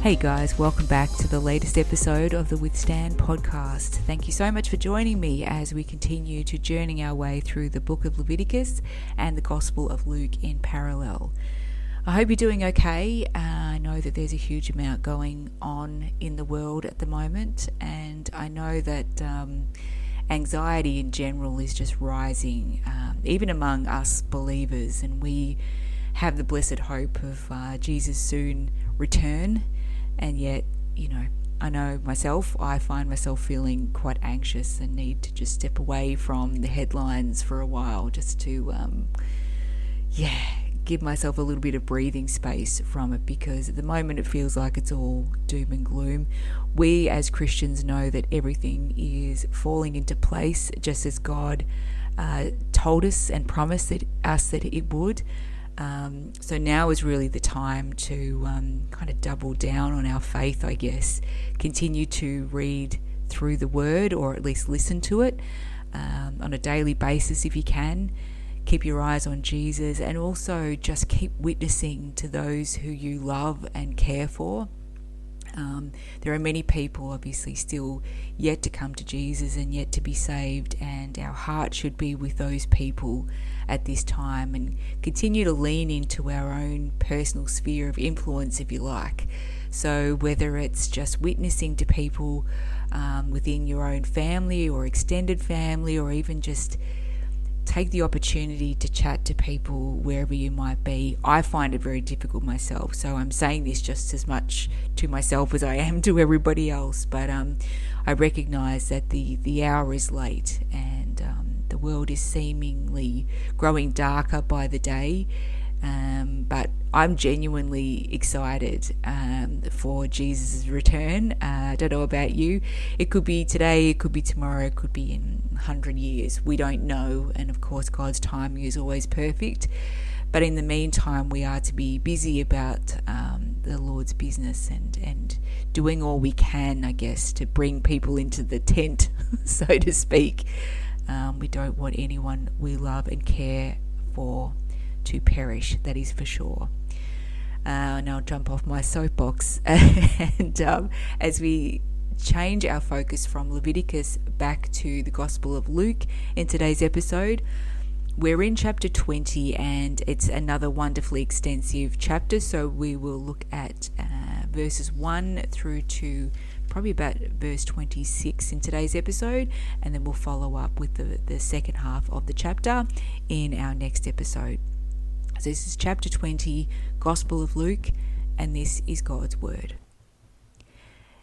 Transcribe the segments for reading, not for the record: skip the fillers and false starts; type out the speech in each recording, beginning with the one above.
Hey guys, welcome back to the latest episode of the Withstand podcast. Thank you so much for joining me as we continue to journey our way through the book of Leviticus and the Gospel of Luke in parallel. I hope you're doing okay. I know that there's a huge amount going on in the world at the moment, and I know that anxiety in general is just rising, even among us believers, and we have the blessed hope of Jesus' soon return. And yet, I know myself, I find myself feeling quite anxious and need to just step away from the headlines for a while just to, give myself a little bit of breathing space from it, because at the moment it feels like it's all doom and gloom. We as Christians know that everything is falling into place just as God told us and promised us that it would. So now is really the time to kind of double down on our faith, I guess. Continue to read through the Word, or at least listen to it on a daily basis if you can. Keep your eyes on Jesus, and also just keep witnessing to those who you love and care for. There are many people obviously still yet to come to Jesus and yet to be saved, and our heart should be with those people at this time, and continue to lean into our own personal sphere of influence, if you like. So whether it's just witnessing to people within your own family or extended family, or even just take the opportunity to chat to people wherever you might be. I find it very difficult myself, so I'm saying this just as much to myself as I am to everybody else. But I recognise that the hour is late, and the world is seemingly growing darker by the day. But I'm genuinely excited for Jesus' return. I don't know about you. It could be today, it could be tomorrow, it could be in 100 years. We don't know. And of course, God's timing is always perfect. But in the meantime, we are to be busy about the Lord's business and doing all we can, I guess, to bring people into the tent, so to speak. We don't want anyone we love and care for to perish, that is for sure. Now I'll jump off my soapbox and as we change our focus from Leviticus back to the Gospel of Luke in today's episode, we're in chapter 20, and it's another wonderfully extensive chapter. So we will look at verses 1 through to probably about verse 26 in today's episode, and then we'll follow up with the second half of the chapter in our next episode. So this is chapter 20, Gospel of Luke, and this is God's Word.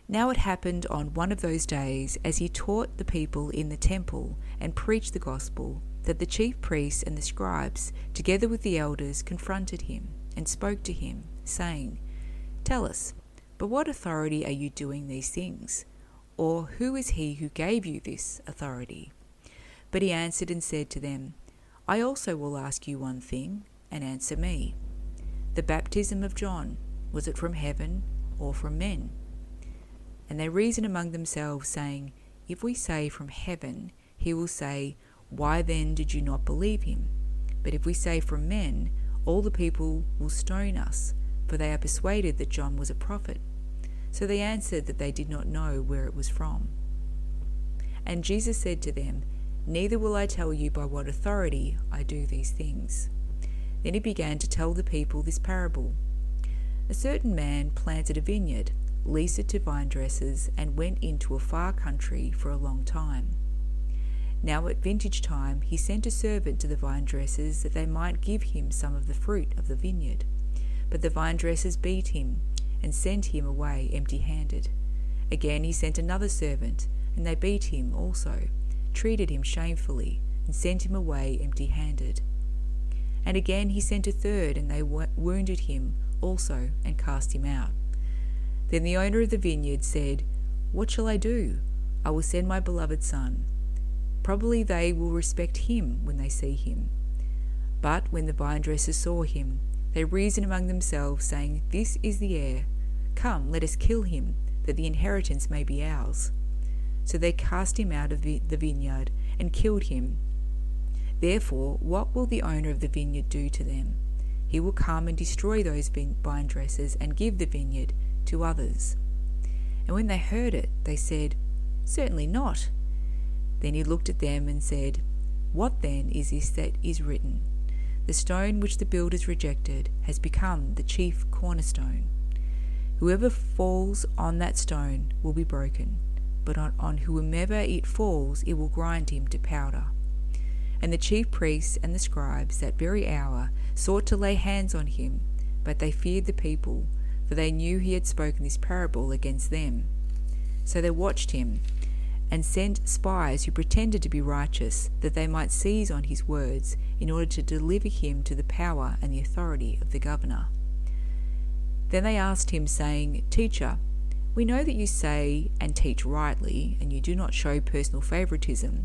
Now it happened on one of those days, as he taught the people in the temple and preached the gospel, that the chief priests and the scribes, together with the elders, confronted him and spoke to him, saying, "Tell us, by what authority are you doing these things? Or who is he who gave you this authority?" But he answered and said to them, "I also will ask you one thing, and answer me. The baptism of John, was it from heaven or from men?" And they reasoned among themselves, saying, "If we say from heaven, he will say, why then did you not believe him? But if we say from men, all the people will stone us, for they are persuaded that John was a prophet." So they answered that they did not know where it was from. And Jesus said to them, "Neither will I tell you by what authority I do these things." Then he began to tell the people this parable. A certain man planted a vineyard, leased it to vine dressers, and went into a far country for a long time. Now at vintage time he sent a servant to the vine dressers that they might give him some of the fruit of the vineyard. But the vine dressers beat him and sent him away empty-handed. Again he sent another servant, and they beat him also, treated him shamefully, and sent him away empty-handed. And again he sent a third, and they wounded him also and cast him out. Then the owner of the vineyard said, "What shall I do? I will send my beloved son. Probably they will respect him when they see him." But when the vine dressers saw him, they reasoned among themselves, saying, "This is the heir. Come, let us kill him, that the inheritance may be ours." So they cast him out of the vineyard and killed him. Therefore, what will the owner of the vineyard do to them? He will come and destroy those vine dressers and give the vineyard to others. And when they heard it, they said, "Certainly not." Then he looked at them and said, "What then is this that is written? The stone which the builders rejected has become the chief cornerstone. Whoever falls on that stone will be broken, but on whomever it falls it will grind him to powder." And the chief priests and the scribes that very hour sought to lay hands on him, but they feared the people, for they knew he had spoken this parable against them. So they watched him, and sent spies who pretended to be righteous, that they might seize on his words, in order to deliver him to the power and the authority of the governor. Then they asked him, saying, "Teacher, we know that you say and teach rightly, and you do not show personal favoritism,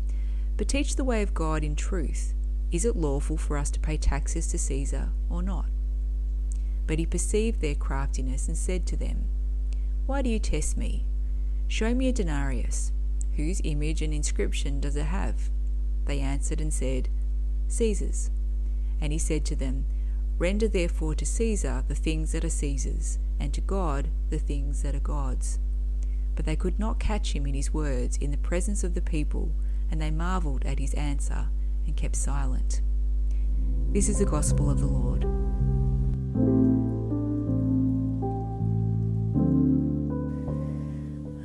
but teach the way of God in truth. Is it lawful for us to pay taxes to Caesar or not?" But he perceived their craftiness and said to them, "Why do you test me? Show me a denarius. Whose image and inscription does it have?" They answered and said, "Caesar's." And he said to them, "Render therefore to Caesar the things that are Caesar's, and to God the things that are God's." But they could not catch him in his words in the presence of the people, and they marvelled at his answer, and kept silent. This is the gospel of the Lord.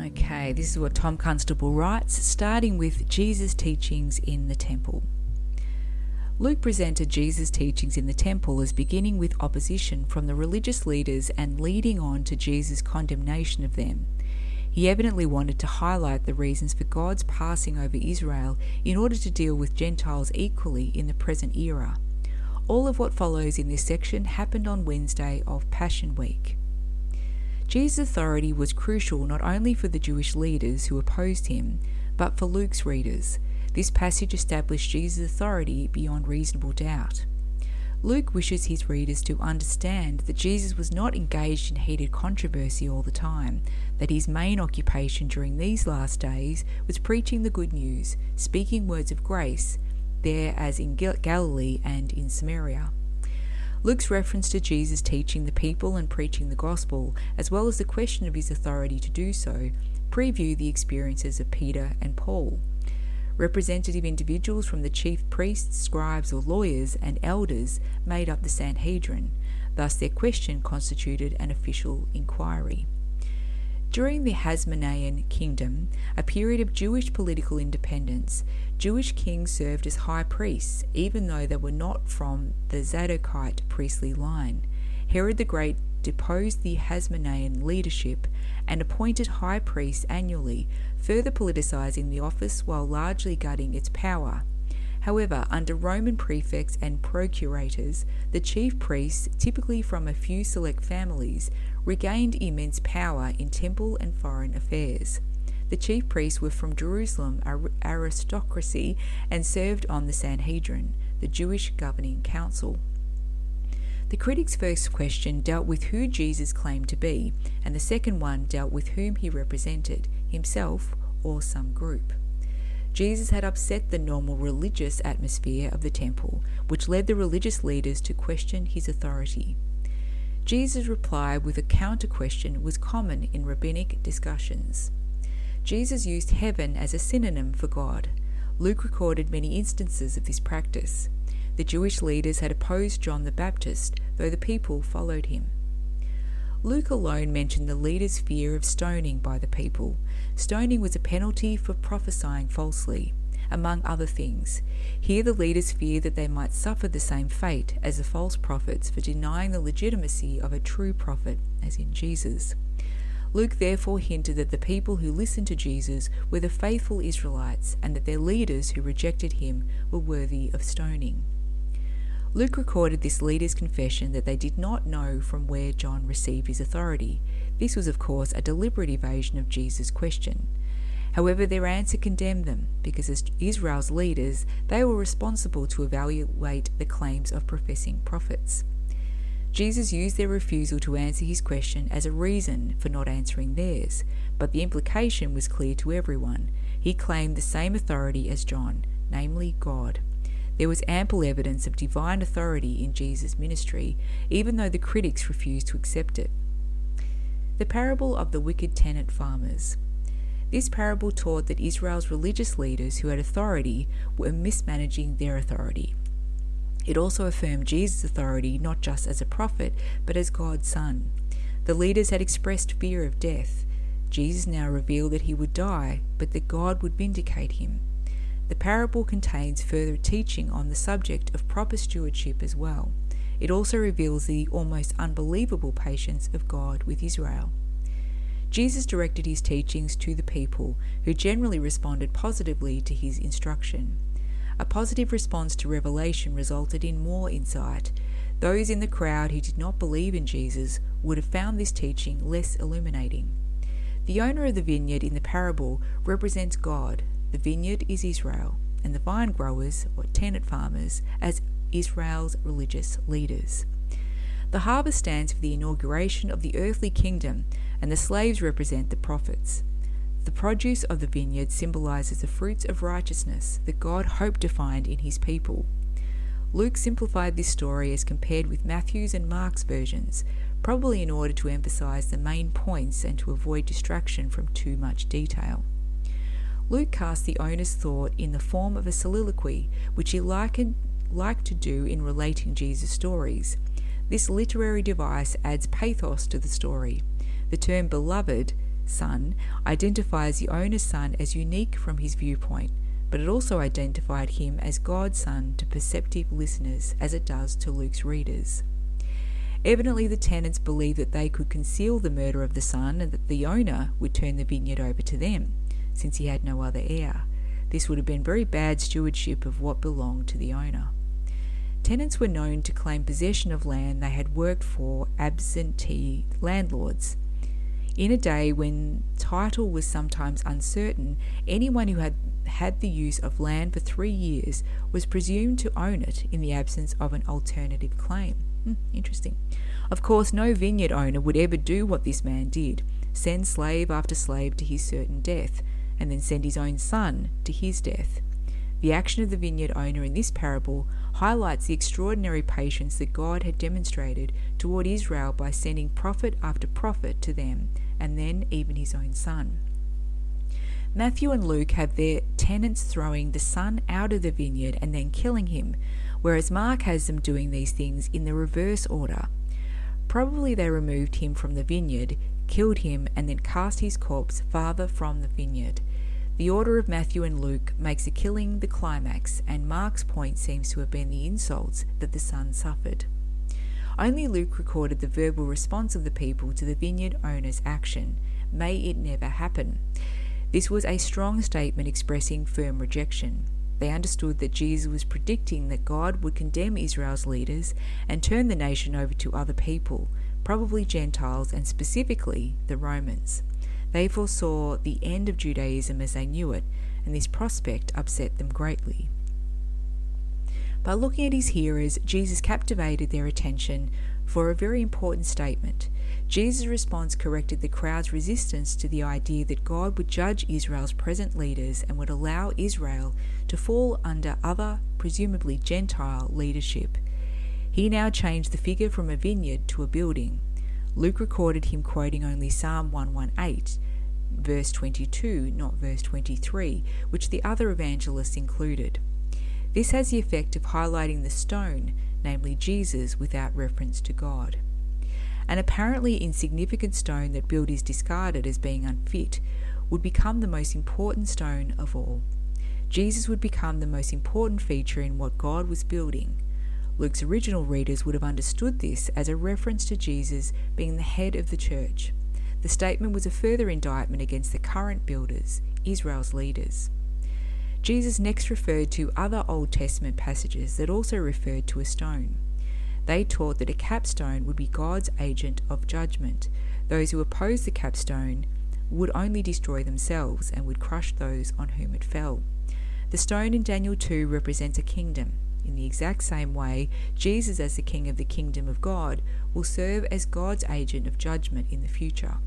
Okay, this is what Tom Constable writes, starting with Jesus' teachings in the temple. Luke presented Jesus' teachings in the temple as beginning with opposition from the religious leaders and leading on to Jesus' condemnation of them. He evidently wanted to highlight the reasons for God's passing over Israel in order to deal with Gentiles equally in the present era. All of what follows in this section happened on Wednesday of Passion Week. Jesus' authority was crucial not only for the Jewish leaders who opposed him, but for Luke's readers. This passage established Jesus' authority beyond reasonable doubt. Luke wishes his readers to understand that Jesus was not engaged in heated controversy all the time, that his main occupation during these last days was preaching the good news, speaking words of grace, there as in Galilee and in Samaria. Luke's reference to Jesus teaching the people and preaching the gospel, as well as the question of his authority to do so, preview the experiences of Peter and Paul. Representative individuals from the chief priests, scribes or lawyers and elders made up the Sanhedrin. Thus their question constituted an official inquiry. During the Hasmonean kingdom, a period of Jewish political independence, Jewish kings served as high priests, even though they were not from the Zadokite priestly line. Herod the Great deposed the Hasmonean leadership and appointed high priests annually, further politicizing the office while largely gutting its power. However, under Roman prefects and procurators, the chief priests, typically from a few select families, regained immense power in temple and foreign affairs. The chief priests were from Jerusalem aristocracy and served on the Sanhedrin, the Jewish governing council. The critic's first question dealt with who Jesus claimed to be, and the second one dealt with whom he represented, himself or some group. Jesus had upset the normal religious atmosphere of the temple, which led the religious leaders to question his authority. Jesus' reply with a counter-question was common in rabbinic discussions. Jesus used heaven as a synonym for God. Luke recorded many instances of this practice. The Jewish leaders had opposed John the Baptist, though the people followed him. Luke alone mentioned the leaders' fear of stoning by the people. Stoning was a penalty for prophesying falsely, among other things. Here the leaders feared that they might suffer the same fate as the false prophets for denying the legitimacy of a true prophet, as in Jesus. Luke therefore hinted that the people who listened to Jesus were the faithful Israelites, and that their leaders who rejected him were worthy of stoning. Luke recorded this leader's confession that they did not know from where John received his authority. This was, of course, a deliberate evasion of Jesus' question. However, their answer condemned them, because as Israel's leaders, they were responsible to evaluate the claims of professing prophets. Jesus used their refusal to answer his question as a reason for not answering theirs, but the implication was clear to everyone. He claimed the same authority as John, namely God. There was ample evidence of divine authority in Jesus' ministry, even though the critics refused to accept it. The parable of the wicked tenant farmers. This parable taught that Israel's religious leaders who had authority were mismanaging their authority. It also affirmed Jesus' authority not just as a prophet, but as God's son. The leaders had expressed fear of death. Jesus now revealed that he would die, but that God would vindicate him. The parable contains further teaching on the subject of proper stewardship as well. It also reveals the almost unbelievable patience of God with Israel. Jesus directed his teachings to the people, who generally responded positively to his instruction. A positive response to revelation resulted in more insight. Those in the crowd who did not believe in Jesus would have found this teaching less illuminating. The owner of the vineyard in the parable represents God. The vineyard is Israel, and the vine growers, or tenant farmers, as Israel's religious leaders. The harvest stands for the inauguration of the earthly kingdom, and the slaves represent the prophets. The produce of the vineyard symbolizes the fruits of righteousness that God hoped to find in his people. Luke simplified this story as compared with Matthew's and Mark's versions, probably in order to emphasize the main points and to avoid distraction from too much detail. Luke cast the owner's thought in the form of a soliloquy, which he liked to do in relating Jesus' stories. This literary device adds pathos to the story. The term beloved son identifies the owner's son as unique from his viewpoint, but it also identified him as God's son to perceptive listeners, as it does to Luke's readers. Evidently, the tenants believed that they could conceal the murder of the son and that the owner would turn the vineyard over to them, since he had no other heir. This would have been very bad stewardship of what belonged to the owner. Tenants were known to claim possession of land they had worked for absentee landlords. In a day when title was sometimes uncertain, anyone who had the use of land for 3 years was presumed to own it in the absence of an alternative claim. Interesting. Of course, no vineyard owner would ever do what this man did, send slave after slave to his certain death, and then send his own son to his death. The action of the vineyard owner in this parable highlights the extraordinary patience that God had demonstrated toward Israel by sending prophet after prophet to them, and then even his own son. Matthew and Luke have their tenants throwing the son out of the vineyard and then killing him, whereas Mark has them doing these things in the reverse order. Probably they removed him from the vineyard, killed him, and then cast his corpse farther from the vineyard. The order of Matthew and Luke makes the killing the climax, and Mark's point seems to have been the insults that the son suffered. Only Luke recorded the verbal response of the people to the vineyard owner's action. May it never happen. This was a strong statement expressing firm rejection. They understood that Jesus was predicting that God would condemn Israel's leaders and turn the nation over to other people, probably Gentiles and specifically the Romans. They foresaw the end of Judaism as they knew it, and this prospect upset them greatly. By looking at his hearers, Jesus captivated their attention for a very important statement. Jesus' response corrected the crowd's resistance to the idea that God would judge Israel's present leaders and would allow Israel to fall under other, presumably Gentile, leadership. He now changed the figure from a vineyard to a building. Luke recorded him quoting only Psalm 118, verse 22, not verse 23, which the other evangelists included. This has the effect of highlighting the stone, namely Jesus, without reference to God. An apparently insignificant stone that builders discarded as being unfit would become the most important stone of all. Jesus would become the most important feature in what God was building. Luke's original readers would have understood this as a reference to Jesus being the head of the church. The statement was a further indictment against the current builders, Israel's leaders. Jesus next referred to other Old Testament passages that also referred to a stone. They taught that a capstone would be God's agent of judgment. Those who opposed the capstone would only destroy themselves and would crush those on whom it fell. The stone in Daniel 2 represents a kingdom. In the exact same way, Jesus, as the King of the kingdom of God, will serve as God's agent of judgment in the future.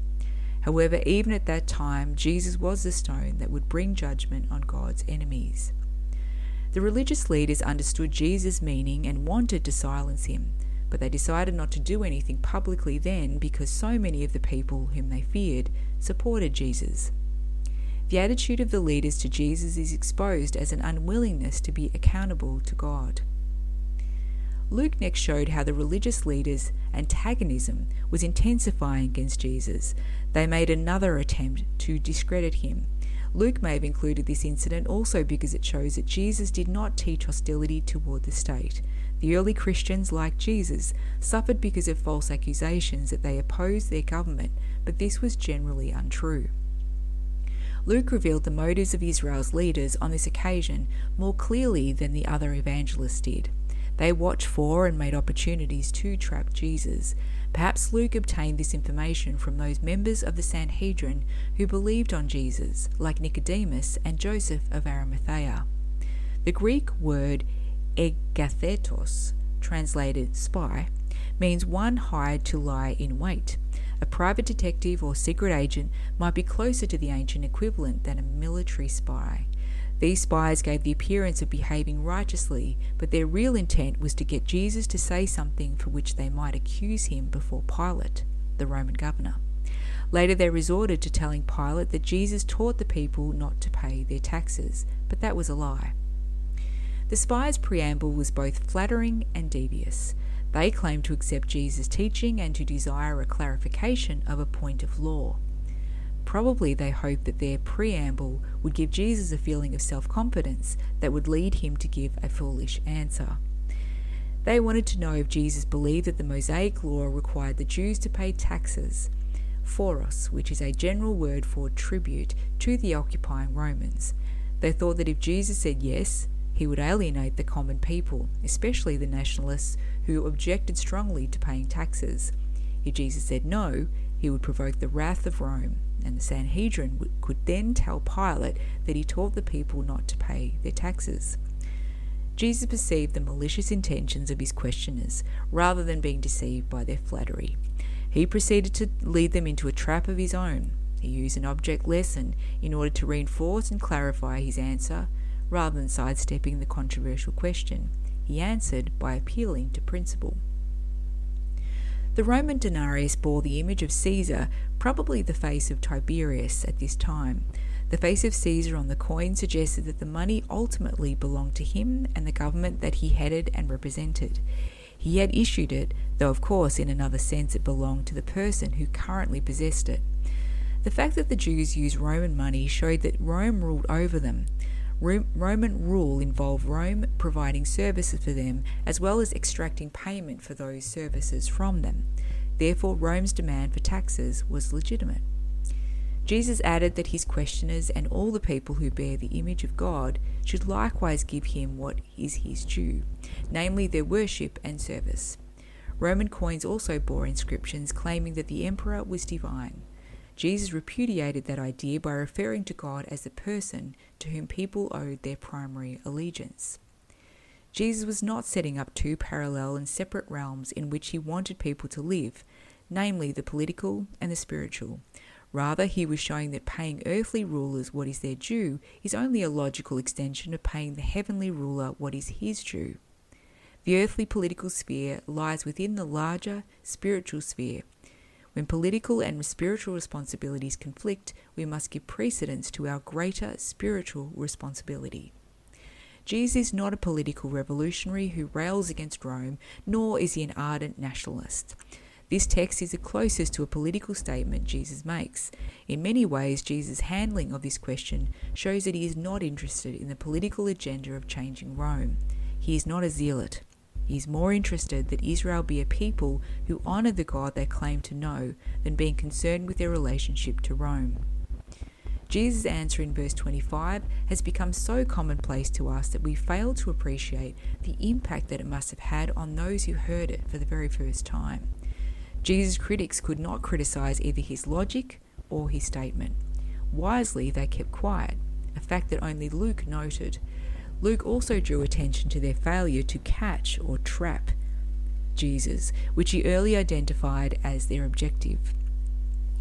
However, even at that time, Jesus was the stone that would bring judgment on God's enemies. The religious leaders understood Jesus' meaning and wanted to silence him, but they decided not to do anything publicly then because so many of the people whom they feared supported Jesus. The attitude of the leaders to Jesus is exposed as an unwillingness to be accountable to God. Luke next showed how the religious leaders' antagonism was intensifying against Jesus. They made another attempt to discredit him. Luke may have included this incident also because it shows that Jesus did not teach hostility toward the state. The early Christians, like Jesus, suffered because of false accusations that they opposed their government, but this was generally untrue. Luke revealed the motives of Israel's leaders on this occasion more clearly than the other evangelists did. They watched for and made opportunities to trap Jesus. Perhaps Luke obtained this information from those members of the Sanhedrin who believed on Jesus, like Nicodemus and Joseph of Arimathea. The Greek word egathetos, translated spy, means one hired to lie in wait. A private detective or secret agent might be closer to the ancient equivalent than a military spy. These spies gave the appearance of behaving righteously, but their real intent was to get Jesus to say something for which they might accuse him before Pilate, the Roman governor. Later they resorted to telling Pilate that Jesus taught the people not to pay their taxes, but that was a lie. The spies' preamble was both flattering and devious. They claimed to accept Jesus' teaching and to desire a clarification of a point of law. Probably they hoped that their preamble would give Jesus a feeling of self-confidence that would lead him to give a foolish answer. They wanted to know if Jesus believed that the Mosaic law required the Jews to pay taxes, phoros, which is a general word for tribute, to the occupying Romans. They thought that if Jesus said yes, he would alienate the common people, especially the nationalists who objected strongly to paying taxes. If Jesus said no, he would provoke the wrath of Rome, and the Sanhedrin could then tell Pilate that he taught the people not to pay their taxes. Jesus perceived the malicious intentions of his questioners, rather than being deceived by their flattery. He proceeded to lead them into a trap of his own. He used an object lesson in order to reinforce and clarify his answer, rather than sidestepping the controversial question. He answered by appealing to principle. The Roman denarius bore the image of Caesar, probably the face of Tiberius at this time. The face of Caesar on the coin suggested that the money ultimately belonged to him and the government that he headed and represented. He had issued it, though of course in another sense it belonged to the person who currently possessed it. The fact that the Jews used Roman money showed that Rome ruled over them. Roman rule involved Rome providing services for them as well as extracting payment for those services from them. Therefore, Rome's demand for taxes was legitimate. Jesus added that his questioners and all the people who bear the image of God should likewise give him what is his due, namely their worship and service. Roman coins also bore inscriptions claiming that the emperor was divine. Jesus repudiated that idea by referring to God as the person to whom people owed their primary allegiance. Jesus was not setting up two parallel and separate realms in which he wanted people to live, namely the political and the spiritual. Rather, he was showing that paying earthly rulers what is their due is only a logical extension of paying the heavenly ruler what is his due. The earthly political sphere lies within the larger spiritual sphere. When political and spiritual responsibilities conflict, we must give precedence to our greater spiritual responsibility. Jesus is not a political revolutionary who rails against Rome, nor is he an ardent nationalist. This text is the closest to a political statement Jesus makes. In many ways, Jesus' handling of this question shows that he is not interested in the political agenda of changing Rome. He is not a zealot. He is more interested that Israel be a people who honour the God they claim to know than being concerned with their relationship to Rome. Jesus' answer in verse 25 has become so commonplace to us that we fail to appreciate the impact that it must have had on those who heard it for the very first time. Jesus' critics could not criticise either his logic or his statement. Wisely, they kept quiet, a fact that only Luke noted. Luke also drew attention to their failure to catch or trap Jesus, which he early identified as their objective.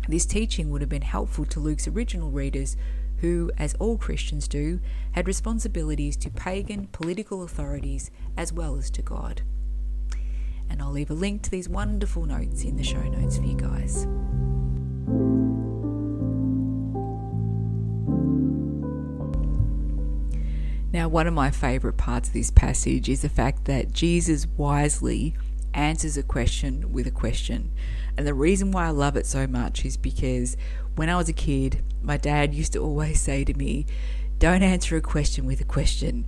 This teaching would have been helpful to Luke's original readers who, as all Christians do, had responsibilities to pagan political authorities as well as to God. And I'll leave a link to these wonderful notes in the show notes for you guys. Now, one of my favourite parts of this passage is the fact that Jesus wisely answers a question with a question. And the reason why I love it so much is because when I was a kid, my dad used to always say to me, don't answer a question with a question,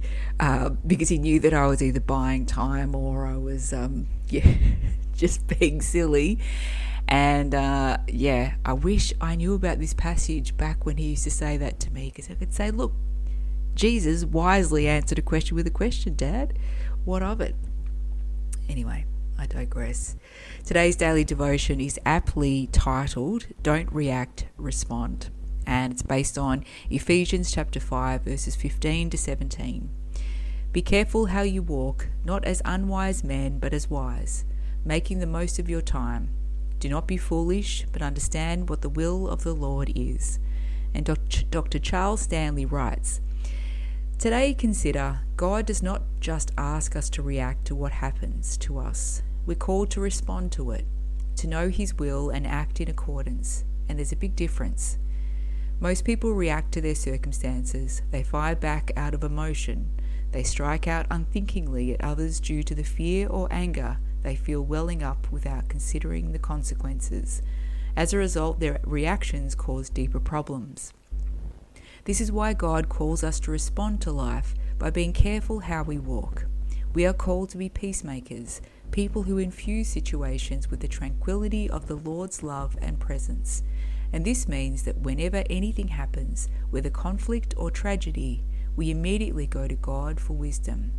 because he knew that I was either buying time or I was just being silly. And I wish I knew about this passage back when he used to say that to me, because I could say, look, Jesus wisely answered a question with a question, Dad. What of it? Anyway, I digress. Today's daily devotion is aptly titled, Don't React, Respond. And it's based on Ephesians chapter 5, verses 15 to 17. Be careful how you walk, not as unwise men, but as wise, making the most of your time. Do not be foolish, but understand what the will of the Lord is. And Dr. Charles Stanley writes, today consider, God does not just ask us to react to what happens to us. We're called to respond to it, to know His will and act in accordance. And there's a big difference. Most people react to their circumstances. They fire back out of emotion. They strike out unthinkingly at others due to the fear or anger they feel welling up without considering the consequences. As a result, their reactions cause deeper problems. This is why God calls us to respond to life by being careful how we walk. We are called to be peacemakers, people who infuse situations with the tranquility of the Lord's love and presence. And this means that whenever anything happens, whether conflict or tragedy, we immediately go to God for wisdom.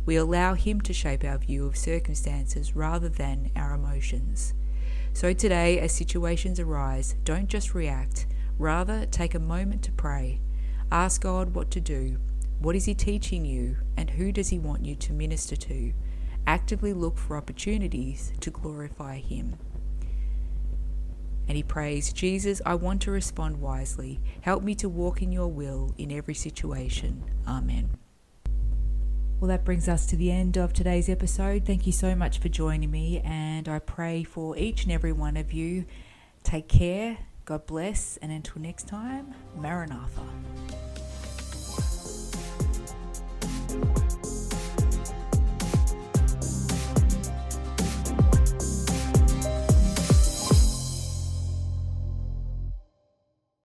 We allow Him to shape our view of circumstances rather than our emotions. So today, as situations arise, don't just react. Rather, take a moment to pray. Ask God what to do. What is He teaching you, and who does He want you to minister to? Actively look for opportunities to glorify Him. And he prays, Jesus, I want to respond wisely. Help me to walk in your will in every situation. Amen. Well, that brings us to the end of today's episode. Thank you so much for joining me, and I pray for each and every one of you. Take care, God bless, and until next time, Maranatha.